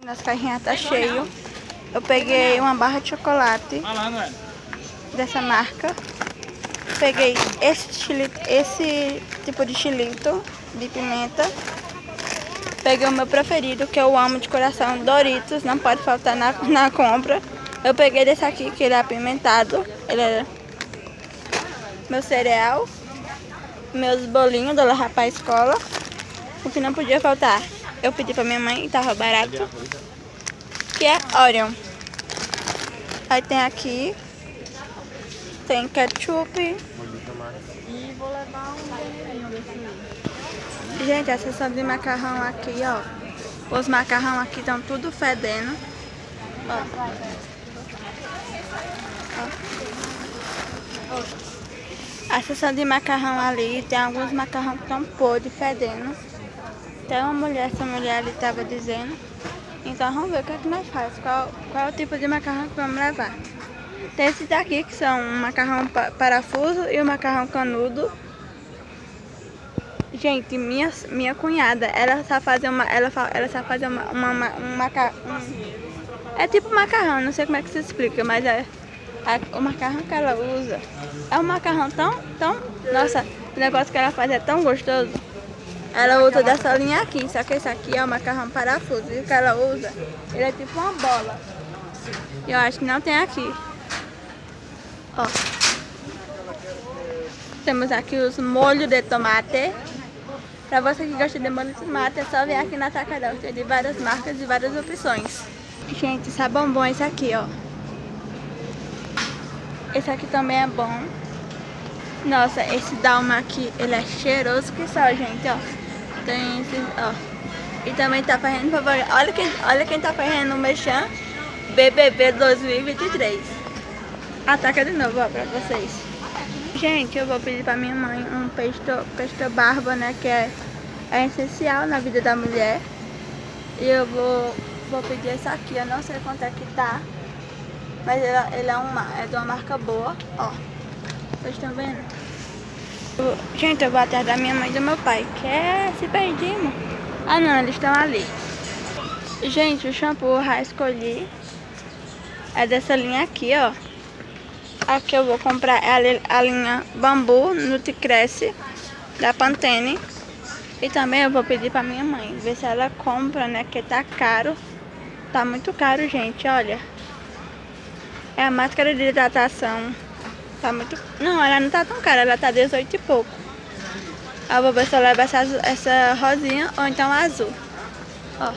Nossa caixinha tá cheio. Eu peguei uma barra de chocolate dessa marca. Peguei esse tipo de chilito de pimenta. Peguei o meu preferido, que eu amo de coração, Doritos, não pode faltar na compra. Eu peguei desse aqui, que ele é apimentado. Ele é meu cereal, meus bolinhos do levar pra escola. O que não podia faltar, eu pedi pra minha mãe e tava barato, que é Oreo. Aí tem aqui, tem ketchup. E vou levar um banheirinho desse. Gente, a seção de macarrão aqui, ó. Os macarrão aqui estão tudo fedendo. Ó. A seção de macarrão ali, tem alguns macarrão que estão podres, fedendo. Tem uma mulher, essa mulher ali estava dizendo. Então vamos ver o que é que nós faz. Qual é o tipo de macarrão que vamos levar. Tem esses daqui que são o macarrão parafuso e o macarrão canudo. Gente, minha cunhada, ela sabe fazer é tipo macarrão, não sei como é que se explica, mas o macarrão que ela usa é um macarrão tão, nossa, o negócio que ela faz é tão gostoso. Ela usa dessa linha aqui, só que esse aqui é o macarrão parafuso, e o que ela usa, ele é tipo uma bola. E eu acho que não tem aqui. Ó. Temos aqui os molhos de tomate. Pra você que gosta de molho de tomate, é só vir aqui na Atacadão. Tem de várias marcas e várias opções. Gente, sabão bom esse aqui, ó. Esse aqui também é bom. Nossa, esse Dalma aqui, ele é cheiroso que só, gente, ó. Tem esse, ó. E também tá fazendo favor. Olha quem tá fazendo o merchan BBB 2023. Ataca de novo, ó, pra vocês. Gente, eu vou pedir pra minha mãe um pesto barba, né, que é essencial na vida da mulher. E eu vou pedir esse aqui, eu não sei quanto é que tá, mas ele é de uma marca boa, ó. Vocês estão vendo? Gente, eu vou atrás da minha mãe e do meu pai, que é se perdimos. Ah não, eles estão ali. Gente, o shampoo eu já escolhi. É dessa linha aqui, ó. Aqui eu vou comprar a linha Bambu Nutricresce da Pantene. E também eu vou pedir pra minha mãe, ver se ela compra, né, que tá caro. Tá muito caro, gente, olha. É a máscara de hidratação. Tá muito... Não, ela não tá tão cara, ela tá 18 e pouco. Eu vou ver se eu levo essa rosinha ou então azul. Ó.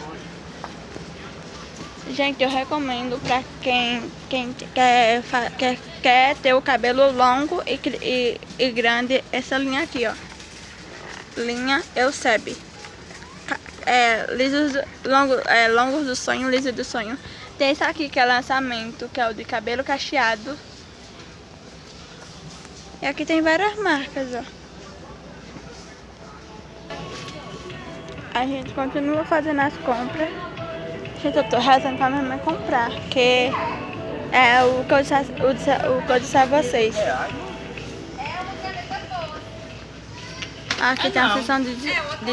Gente, eu recomendo pra quem quer ter o cabelo longo e grande, essa linha aqui, ó. Linha Eusebe. Longos do sonho, liso do sonho. Tem esse aqui que é lançamento, que é o de cabelo cacheado. E aqui tem várias marcas, ó. A gente continua fazendo as compras. Gente, eu tô rezando pra minha mãe comprar, porque é o que eu disse a vocês. Aqui tem a seção de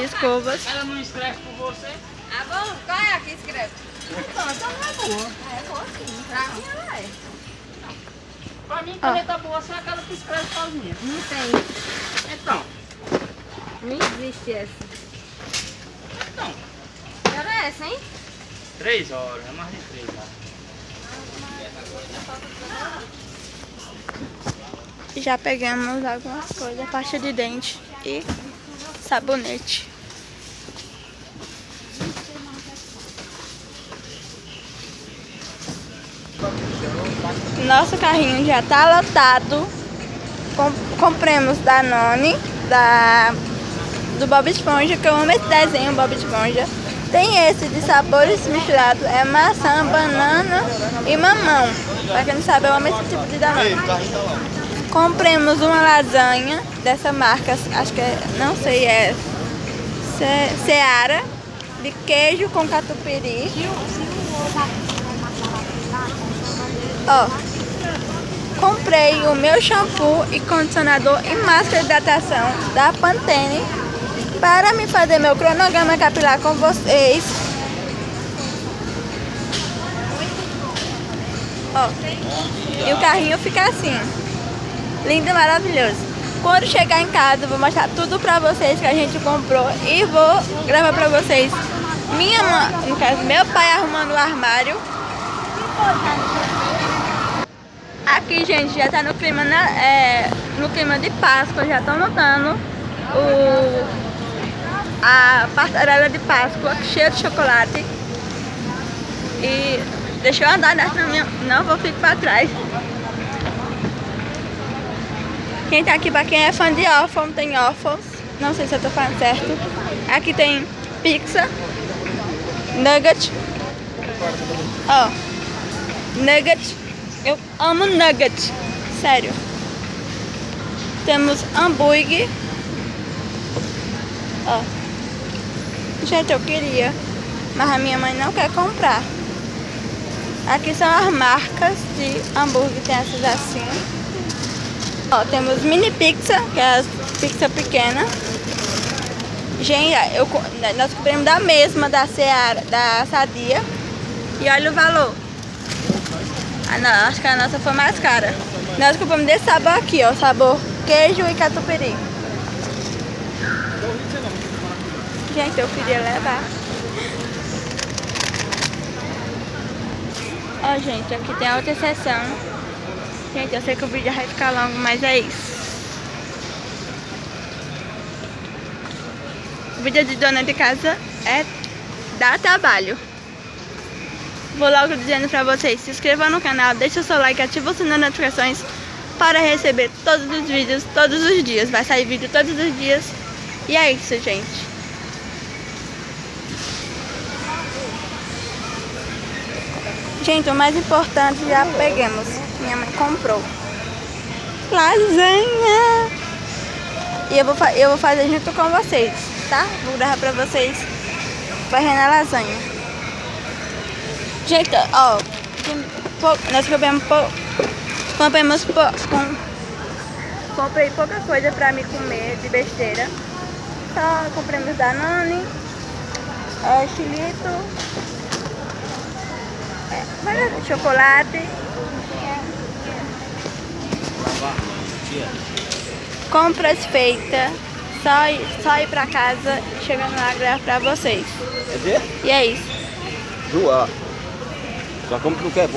escovas. Ela não escreve por você? Ah, bom, qual é a que escreve? Então não é boa. É boa sim, pra mim ela é. Pra mim, caneta boa é aquela que escreve sozinha. Não tem, Então. não existe essa. Então. Que hora é essa, hein? 3 horas, é mais de 3 horas. Já pegamos algumas coisas, pasta de dente e sabonete. Nosso carrinho já tá lotado. Compramos Danone, do Bob Esponja, que eu amo esse desenho, Bob Esponja. Tem esse de sabores misturados, é maçã, banana e mamão. Pra quem não sabe, eu amo esse tipo de Danone. Compramos uma lasanha dessa marca, acho que é, não sei, é Seara, de queijo com catupiry. Ó, comprei o meu shampoo e condicionador e máscara de hidratação da Pantene para me fazer meu cronograma capilar com vocês. Ó, e o carrinho fica assim, lindo e maravilhoso. Quando chegar em casa, eu vou mostrar tudo pra vocês que a gente comprou e vou gravar pra vocês minha mãe, no caso, meu pai arrumando o armário. Aqui, gente, já tá no clima, no clima de Páscoa, já tô montando a passarela de Páscoa, cheia de chocolate. E deixa eu andar nessa minha, não vou ficar pra trás. Quem tá aqui, pra quem é fã de Waffle, tem Waffles, não sei se eu tô falando certo. Aqui tem pizza, nugget, ó, nugget, eu amo nugget, sério. Temos hambúrguer, ó, gente, eu queria, mas a minha mãe não quer comprar. Aqui são as marcas de hambúrguer, tem essas assim. Ó, temos mini pizza, que é a pizza pequena. Gente, nós compramos da mesma, da Seara, da Sadia. E olha o valor. Acho que a nossa foi mais cara. Nós compramos desse sabor aqui, ó, sabor queijo e catupiry. Gente, eu queria levar. Ó, gente, aqui tem a outra seção. Gente, eu sei que o vídeo vai ficar longo, mas é isso. O vídeo de dona de casa dá trabalho. Vou logo dizendo pra vocês, se inscreva no canal, deixa o seu like, ativa o sininho das notificações para receber todos os vídeos, todos os dias. Vai sair vídeo todos os dias. E é isso, gente. Gente, o mais importante já pegamos. Minha mãe comprou lasanha. E eu vou fazer junto com vocês, tá? Vou gravar pra vocês fazendo a lasanha. Gente, ó, nós comprei pouca coisa pra me comer de besteira. Só compramos Danone, chilito, chocolate. Compras feitas, só ir pra casa, chegando lá gravar pra vocês. Quer dizer? E é isso. João. Só como tu quer,